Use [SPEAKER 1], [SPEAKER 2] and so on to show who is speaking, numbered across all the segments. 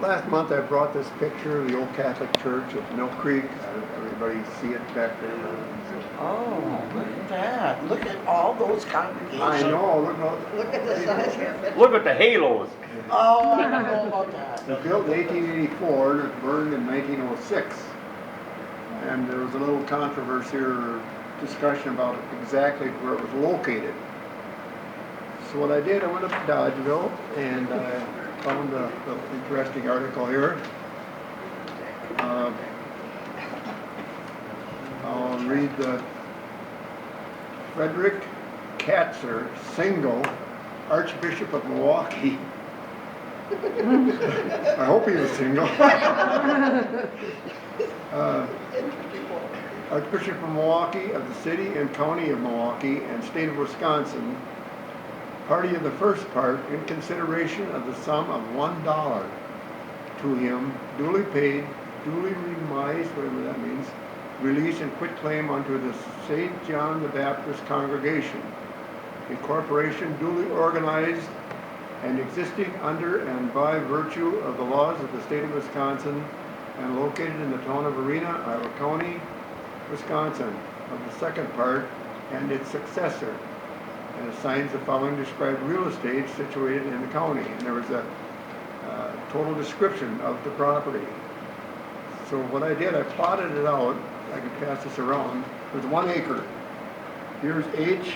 [SPEAKER 1] Last month I brought this picture of the old Catholic Church at Mill Creek. Everybody see it back there?
[SPEAKER 2] Oh, look at that. Look at all those congregations.
[SPEAKER 1] I know,
[SPEAKER 3] Look at the size of it.
[SPEAKER 4] Look at the halos.
[SPEAKER 2] Oh, I don't know about that.
[SPEAKER 1] It was built in 1884 and it burned in 1906. And there was a little controversy or discussion about exactly where it was located. So what I did, I went up to Dodgeville and I found an interesting article here. I'll read the Frederick Katzer, single, Archbishop of Milwaukee. I hope he was single. Archbishop of Milwaukee, of the city and county of Milwaukee and state of Wisconsin, party of the first part in consideration of the sum of $1 to him, duly paid, duly remised, whatever that means, release and quit claim unto the St. John the Baptist congregation, a corporation duly organized and existing under and by virtue of the laws of the state of Wisconsin and located in the town of Arena, Iowa County, Wisconsin, of the second part and its successor, and assigns the following described real estate situated in the county. And there was a total description of the property. So what I did, I plotted it out. I can pass this around. There's 1 acre. Here's H.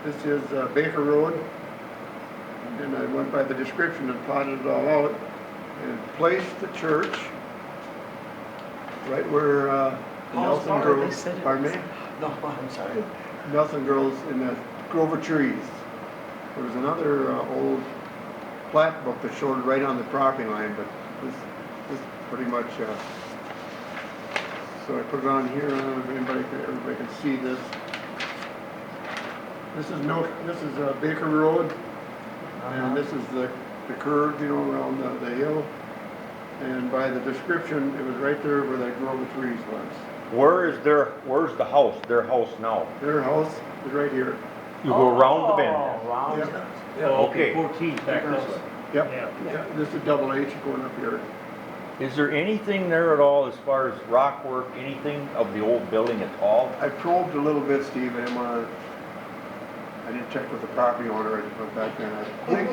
[SPEAKER 1] This is Baker Road. And I went by the description and plotted it all out and placed the church right where Nelson Girls, pardon me?
[SPEAKER 2] No, I'm sorry.
[SPEAKER 1] Nelson Girls in the Grover trees. There was another old plat book that showed it right on the property line, but this pretty much, so I put it on here, I don't know if everybody can see this. This is Baker Road, and this is the curve, you know, around the hill. And by the description, it was right there where that Grover trees was.
[SPEAKER 4] Where's the house, their house now?
[SPEAKER 1] Their house is right here.
[SPEAKER 4] You go around the bend.
[SPEAKER 2] Oh, around
[SPEAKER 1] Yep.
[SPEAKER 2] it.
[SPEAKER 4] Okay.
[SPEAKER 5] 14 back this way.
[SPEAKER 1] Yep.
[SPEAKER 5] Yeah.
[SPEAKER 1] Yeah, this is double H going up here.
[SPEAKER 4] Is there anything there at all as far as rock work, anything of the old building at all?
[SPEAKER 1] I probed a little bit, Steve. I didn't check with the property owner. I just went back there and I think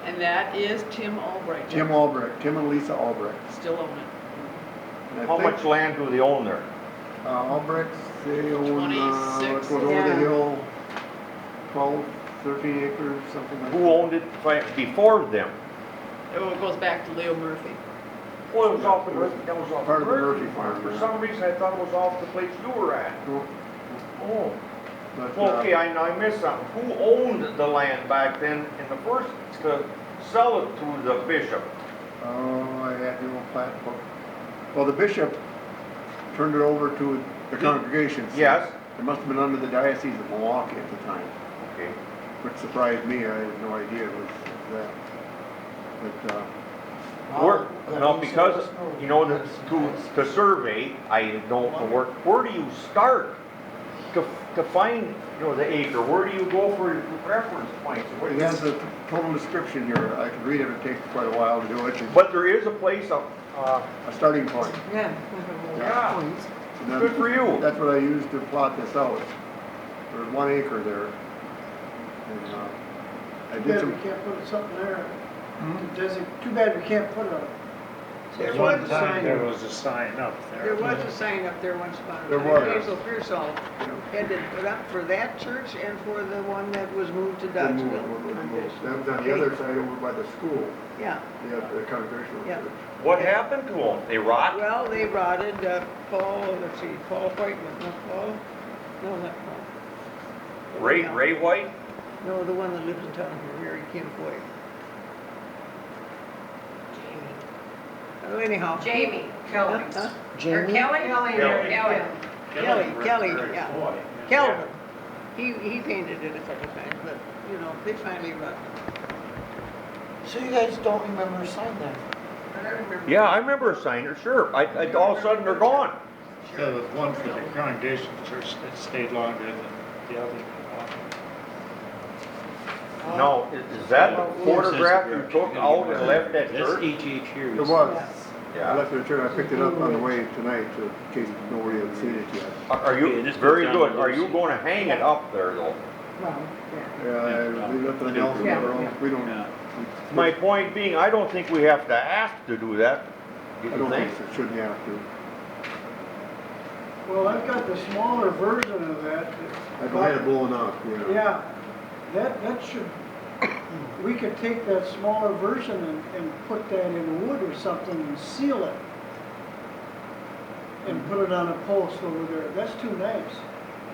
[SPEAKER 3] And that is Tim Albright.
[SPEAKER 1] Tim Albrecht, Tim and Lisa Albrecht.
[SPEAKER 3] Still own it.
[SPEAKER 1] And I
[SPEAKER 4] How
[SPEAKER 1] think,
[SPEAKER 4] much land do they own there?
[SPEAKER 1] Albrechts, they own,
[SPEAKER 3] 26,
[SPEAKER 1] what goes over the
[SPEAKER 3] yeah.
[SPEAKER 1] hill, 12, 13 acres, something like that.
[SPEAKER 4] Who owned it before them?
[SPEAKER 3] Oh, it goes back to Leo Murphy.
[SPEAKER 5] Well, it was off the, that was off
[SPEAKER 1] Part
[SPEAKER 5] the
[SPEAKER 1] of the
[SPEAKER 5] Murphy
[SPEAKER 1] Murphy
[SPEAKER 5] farm.
[SPEAKER 1] farm,
[SPEAKER 5] For
[SPEAKER 1] yeah.
[SPEAKER 5] some reason, I thought it was off the place you were at.
[SPEAKER 1] No,
[SPEAKER 4] Oh.
[SPEAKER 1] but,
[SPEAKER 4] Okay, I missed something. Who owned the land back then in the first to sell it to the bishop?
[SPEAKER 1] oh, I had the old plat book. Well, the bishop turned it over to the congregation. so
[SPEAKER 4] Yes.
[SPEAKER 1] It must have been under the Diocese of Milwaukee at the time,
[SPEAKER 4] Okay.
[SPEAKER 1] which surprised me. I had no idea it was that. But,
[SPEAKER 4] Where, now, because, you know, to survey, I don't know where do you start to find, you know, the acre? Where do you go for your reference points?
[SPEAKER 1] it has a total description here. I could read it. It would take quite a while to do it.
[SPEAKER 4] But there is a place,
[SPEAKER 1] A starting point.
[SPEAKER 3] Yeah.
[SPEAKER 4] yeah,
[SPEAKER 1] And that's-
[SPEAKER 4] good for you.
[SPEAKER 1] That's what I used to plot this out. There's 1 acre there. And, I
[SPEAKER 6] Too
[SPEAKER 1] did
[SPEAKER 6] bad
[SPEAKER 1] some,
[SPEAKER 6] we can't put something there.
[SPEAKER 1] Hmm?
[SPEAKER 6] Too bad we can't put a.
[SPEAKER 5] At
[SPEAKER 6] some
[SPEAKER 5] one
[SPEAKER 6] sign
[SPEAKER 5] time, there
[SPEAKER 6] there.
[SPEAKER 5] was a sign up
[SPEAKER 3] There
[SPEAKER 5] there.
[SPEAKER 3] was a sign up there once upon a
[SPEAKER 1] There
[SPEAKER 3] time.
[SPEAKER 1] was.
[SPEAKER 3] Hazel Pearsall had to put up for that church and for the one that was moved to
[SPEAKER 1] that was
[SPEAKER 3] Dodgeville.
[SPEAKER 1] on the other side over by the school,
[SPEAKER 3] Yeah,
[SPEAKER 1] the congregational
[SPEAKER 3] Yeah.
[SPEAKER 1] church.
[SPEAKER 4] What happened to them? They rot?
[SPEAKER 3] well, they rotted, Paul, let's see, Paul Whiteman, no, Paul, no, not Paul.
[SPEAKER 4] Ray White?
[SPEAKER 3] No, the one that lives in town here, Mary Kim Foy. Oh, anyhow.
[SPEAKER 7] Jamie Kelly.
[SPEAKER 3] Huh?
[SPEAKER 7] Or
[SPEAKER 2] Jamie?
[SPEAKER 7] Kelly?
[SPEAKER 3] Kelly.
[SPEAKER 7] Kelly.
[SPEAKER 3] Kelly, yeah.
[SPEAKER 5] Boy,
[SPEAKER 3] Kelvin. He painted it a couple times, but, you know, they finally rotted.
[SPEAKER 2] So you guys don't remember a sign there?
[SPEAKER 3] But I remember.
[SPEAKER 4] Yeah, I remember a signer, sure. All of a sudden they're gone.
[SPEAKER 5] Yeah, the one for the congregation church that stayed longer than the others.
[SPEAKER 4] Now, is that the photograph you took out and left at
[SPEAKER 8] That's
[SPEAKER 4] church?
[SPEAKER 8] HH here.
[SPEAKER 1] It was.
[SPEAKER 2] Yes.
[SPEAKER 1] I
[SPEAKER 4] Yeah.
[SPEAKER 1] left it at church, I picked it up on the way tonight, in case nobody had seen it yet.
[SPEAKER 4] Are
[SPEAKER 8] Okay,
[SPEAKER 4] you,
[SPEAKER 8] this
[SPEAKER 4] very
[SPEAKER 8] goes down
[SPEAKER 4] good,
[SPEAKER 8] to
[SPEAKER 4] are you
[SPEAKER 8] Lucy.
[SPEAKER 4] gonna hang it up there though?
[SPEAKER 7] Well,
[SPEAKER 1] Yeah, we left nothing else,
[SPEAKER 7] Yeah.
[SPEAKER 1] we don't,
[SPEAKER 8] Yeah.
[SPEAKER 4] My point being, I don't think we have to ask to do that.
[SPEAKER 1] I don't think so, shouldn't have to.
[SPEAKER 6] Well, I've got the smaller version of that.
[SPEAKER 1] I had it blown up, you know.
[SPEAKER 6] Yeah, that should, we could take that smaller version and put that in wood or something and seal it. And put it on a post over there. That's too nice.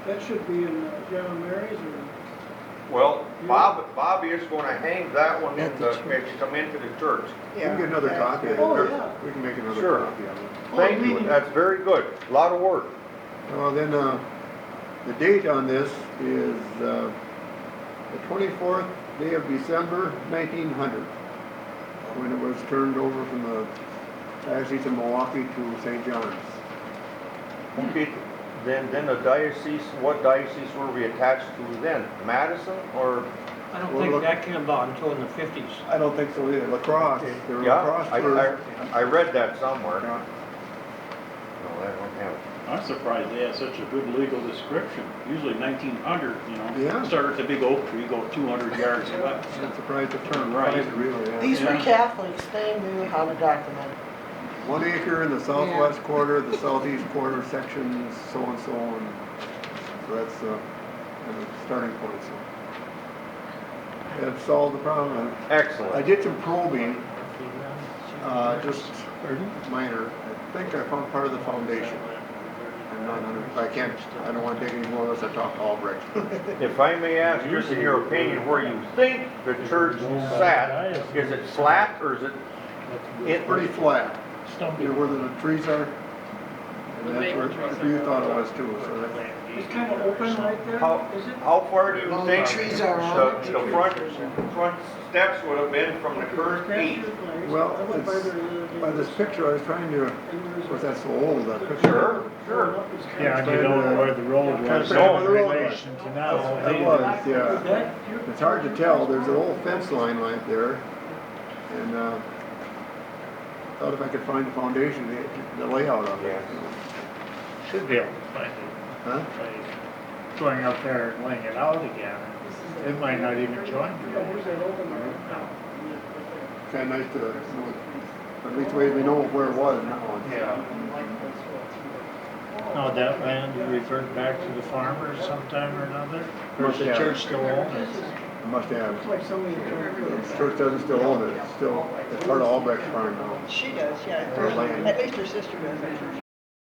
[SPEAKER 6] That should be in Grandma Mary's or,
[SPEAKER 4] Well, Bob is gonna hang that one in the, when you come into the church.
[SPEAKER 1] We can get another copy of it.
[SPEAKER 6] Oh, yeah.
[SPEAKER 1] We can make another
[SPEAKER 4] Sure.
[SPEAKER 1] copy of it.
[SPEAKER 4] Thank you, that's very good, a lot of work.
[SPEAKER 1] Well, then, the date on this is, the 24th day of December, 1900, when it was turned over from the Diocese of Milwaukee to St. John's.
[SPEAKER 4] Okay, then the diocese, what diocese were we attached to then? Madison or?
[SPEAKER 8] I don't
[SPEAKER 1] Well,
[SPEAKER 8] think
[SPEAKER 1] look-
[SPEAKER 8] that came about until in the 50s.
[SPEAKER 1] I don't think so either. Lacrosse, they were
[SPEAKER 4] Yeah,
[SPEAKER 1] lacrosse first.
[SPEAKER 4] I read that somewhere.
[SPEAKER 1] Yeah.
[SPEAKER 4] No, I don't have it.
[SPEAKER 9] I'm surprised they had such a good legal description. Usually 1900, you know,
[SPEAKER 1] Yeah.
[SPEAKER 9] start at the big oak tree, go 200 yards left.
[SPEAKER 1] I'm surprised the term,
[SPEAKER 9] Right.
[SPEAKER 1] really, yeah.
[SPEAKER 2] These were
[SPEAKER 9] Yeah.
[SPEAKER 2] Catholics, they knew how to document.
[SPEAKER 1] 1 acre in the southwest quarter, the southeast quarter sections, so and so, and so that's the starting point, so. That solved the problem. I
[SPEAKER 4] Excellent.
[SPEAKER 1] did some probing, just minor. I think I found part of the foundation. I'm not I don't want to take any more unless I talk to Albrecht.
[SPEAKER 4] If I may ask, just in your opinion, where you think the church sat, is it flat or is it?
[SPEAKER 1] It's pretty flat, you know where the trees are? And that's where the view thought it was too, so that's.
[SPEAKER 6] it's kind of open right there,
[SPEAKER 4] How,
[SPEAKER 6] is it?
[SPEAKER 4] how far do you
[SPEAKER 2] Well, the
[SPEAKER 4] think
[SPEAKER 2] trees are on
[SPEAKER 4] the front steps would have been from the current gate?
[SPEAKER 1] Well,
[SPEAKER 6] I went by
[SPEAKER 1] it's-
[SPEAKER 6] there the other day.
[SPEAKER 1] By this picture, I was trying to, of course, that's so old, that picture.
[SPEAKER 4] Sure, sure.
[SPEAKER 5] Yeah, and you don't know where the road
[SPEAKER 1] Kind of
[SPEAKER 5] was
[SPEAKER 1] figured where
[SPEAKER 5] in
[SPEAKER 1] the road was.
[SPEAKER 5] relation to now.
[SPEAKER 1] It was, yeah.
[SPEAKER 6] That,
[SPEAKER 1] It's hard to tell, there's an old fence line right there, and, thought if I could find the foundation, the layout of it.
[SPEAKER 5] Should be able to find it.
[SPEAKER 1] Huh?
[SPEAKER 5] By going up there and laying it out again. It might not even join the road.
[SPEAKER 6] there's that open there.
[SPEAKER 1] Kinda nice to, know, at least we know where it was now.
[SPEAKER 5] Yeah. Now, that land revert back to the farmers sometime or another? Or does the
[SPEAKER 1] Must have.
[SPEAKER 5] church still own it?
[SPEAKER 1] It must have.
[SPEAKER 6] It's like somebody trying to.
[SPEAKER 1] The church doesn't still own it, it's still, it's part of Albrecht's farm now.
[SPEAKER 2] She does, yeah.
[SPEAKER 1] Her land.
[SPEAKER 2] At least her sister does.